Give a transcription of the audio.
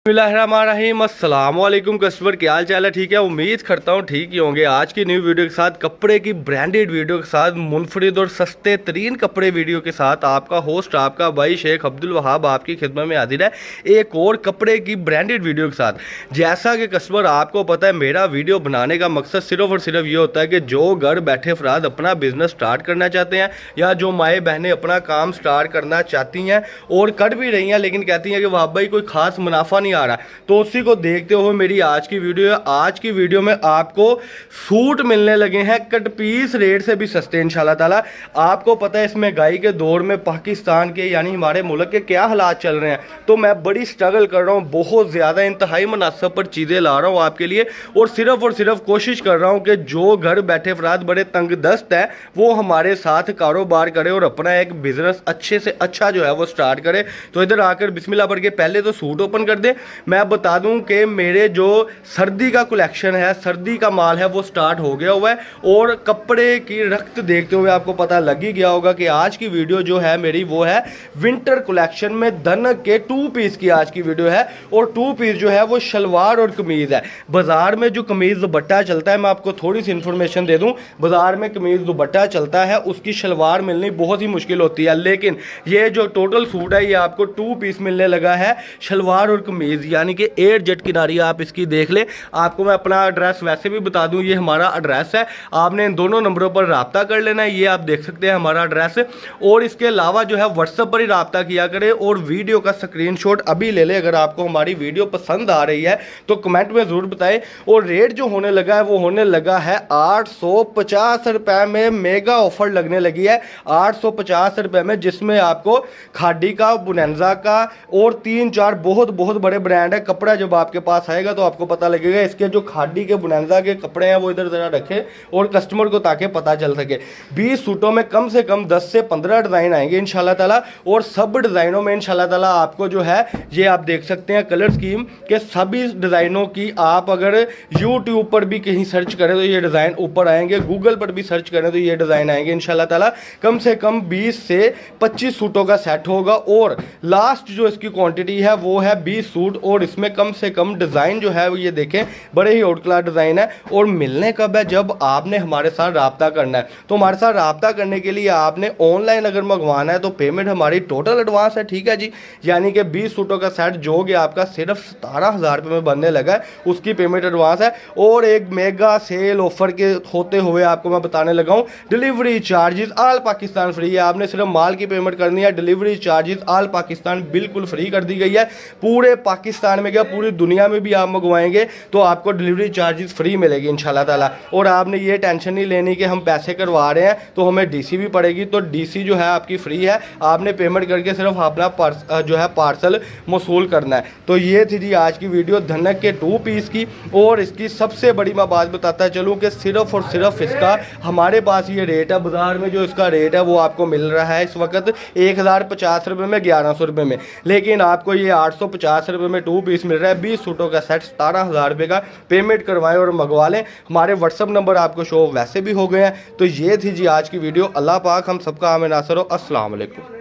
बिस्मिल्लाहिर्रहमानिर्रहीम। अस्सलाम वालेकुम कस्टमर, क्या हाल चाल है? ठीक है, उम्मीद करता हूँ ठीक ही होंगे। आज की न्यू वीडियो के साथ, कपड़े की ब्रांडेड वीडियो के साथ, मुनफरिद और सस्ते तरीन कपड़े वीडियो के साथ आपका होस्ट, आपका भाई शेख अब्दुल वहाब आपकी खिदमत में हाजिर है एक और कपड़े की ब्रांडेड वीडियो के साथ। जैसा कि कस्टमर आपको पता है, मेरा वीडियो बनाने का मकसद सिर्फ और सिर्फ ये होता है कि जो घर बैठे अफराद अपना बिजनेस स्टार्ट करना चाहते हैं या जो माएँ बहनें अपना काम स्टार्ट करना चाहती हैं और कर भी रही हैं, लेकिन कहती हैं कि वहाब भाई कोई खास मुनाफा नहीं आ रहा, तो उसी को देखते हुए मेरी आज की वीडियो है। आज की वीडियो में आपको सूट मिलने लगे हैं कट पीस रेट से भी सस्ते इंशाल्लाह ताला। आपको पता है इस महंगाई के दौर में पाकिस्तान के यानी हमारे मुल्क के क्या हालात चल रहे हैं, तो मैं बड़ी स्ट्रगल कर रहा हूँ, बहुत ज़्यादा इंतहाई मुनासिब पर चीज़ें ला रहा हूँ आपके लिए और सिर्फ कोशिश कर रहा हूँ कि जो घर बैठे अफराद बड़े तंग दस्त है वो हमारे साथ कारोबार करे और अपना एक बिजनेस अच्छे से अच्छा जो है वो स्टार्ट करे। तो इधर आकर बिस्मिल्लाह पढ़ के पहले तो सूट ओपन कर दे। मैं बता दूं कि मेरे जो सर्दी का कलेक्शन है, सर्दी का माल है, वो स्टार्ट हो गया हुआ है और कपड़े की रख्त देखते हुए आपको पता लग ही गया होगा कि आज की वीडियो जो है मेरी वो है विंटर कलेक्शन में धनक के 2 पीस की आज की वीडियो है। और 2 पीस जो है वो शलवार और कमीज़ है। बाज़ार में जो कमीज़ दुपट्टा चलता है, मैं आपको थोड़ी सी इन्फॉर्मेशन दे दूं, बाज़ार में कमीज़ दुपट्टा चलता है उसकी शलवार मिलनी बहुत ही मुश्किल होती है, लेकिन ये जो टोटल सूट है ये आपको 2 पीस मिलने लगा है शलवार और कमीज़, यानी कि 8 जट किनारी आप इसकी देख ले। आपको मैं अपना एड्रेस वैसे भी बता दूं, ये हमारा एड्रेस है, आपने इन दोनों नंबरों पर रब्ता कर लेना है। ये आप देख सकते हैं हमारा एड्रेस, और इसके अलावा जो है व्हाट्सएप पर ही रब्ता किया करें और वीडियो का स्क्रीनशॉट अभी ले ले। अगर आपको हमारी वीडियो पसंद आ रही है तो कमेंट में ज़रूर बताएं। और रेट जो होने लगा है वो होने लगा है 850 रुपये में, मेगा ऑफर लगने लगी है 850 रुपये में, जिसमें आपको खादी का, बुनेंजा का और 3-4 बहुत बड़े ब्रांड है। कपड़ा जब आपके पास आएगा तो आपको पता लगेगा। इसके जो खादी के बुनेंजा के कपड़े हैं वो इधर ज़रा रखें और कस्टमर को ताकि पता चल सके। 20 सूटों में कम से कम 10 से 15 डिज़ाइन आएंगे इंशाल्लाह ताला, और सब डिज़ाइनों में इंशाल्लाह ताला आपको जो है ये आप देख सकते हैं कलर स्कीम के सभी डिज़ाइनों की। आप अगर यूट्यूब पर भी कहीं सर्च करें तो ये डिज़ाइन ऊपर आएंगे, गूगल पर भी सर्च करें तो ये डिज़ाइन आएंगे इंशाल्लाह ताला। कम से कम 20 से 25 सूटों का सेट होगा और लास्ट जो इसकी क्वांटिटी है वो है 20 सूट, और इसमें कम से कम डिज़ाइन जो है वो ये देखें बड़े ही आउट क्लास डिज़ाइन है। और मिलने कब है? जब आपने हमारे साथ रब्ता करना है। तो हमारे साथ रब्ता करने के लिए आपने ऑनलाइन अगर मंगवाना है तो पेमेंट हमारी टोटल एडवांस है, ठीक है जी, यानी कि 20 सूटों का सेट जो कि आपका सिर्फ 17,000 रुपये में बनने लगा है, उसकी पेमेंट एडवांस है। और एक मेगा सेल ऑफर के होते हुए आपको मैं बताने लगा हूँ, delivery charges all Pakistan free है। आपने सिर्फ माल की पेमेंट करनी है, डिलीवरी चार्जेस ऑल पाकिस्तान बिल्कुल फ्री कर दी गई है। पूरे पाकिस्तान में क्या पूरी दुनिया में भी आप मंगवाएंगे तो आपको डिलीवरी चार्जेस फ्री मिलेगी इंशाल्लाह ताला। और आपने ये टेंशन नहीं लेनी कि हम पैसे करवा रहे हैं तो हमें डीसी भी पड़ेगी, तो डीसी जो है आपकी फ्री है। आपने पेमेंट करके सिर्फ अपना जो है पार्सल मौसूल करना है। तो ये थी जी आज की वीडियो धनक के 2 पीस की। और इसकी सबसे बड़ी मैं बात बताता चलूँ कि सिर्फ और सिर्फ इसका हमारे पास ये रेट है, बाज़ार में जो इसका रेट है वो आपको मिल रहा है इस वक्त 1050 रुपये में, 1100 रुपये में, लेकिन आपको ये 850 रुपये में 2 पीस मिल रहा है। 20 सूटों का सेट 17,000 रुपये का। पेमेंट करवाएं और मंगवा लें। हमारे व्हाट्सअप नंबर आपको शो वैसे भी हो गए हैं। तो ये थी जी आज की वीडियो। अल्लाह पाक हम सबका आमीन नासर हो। अस्सलाम वालेकुम।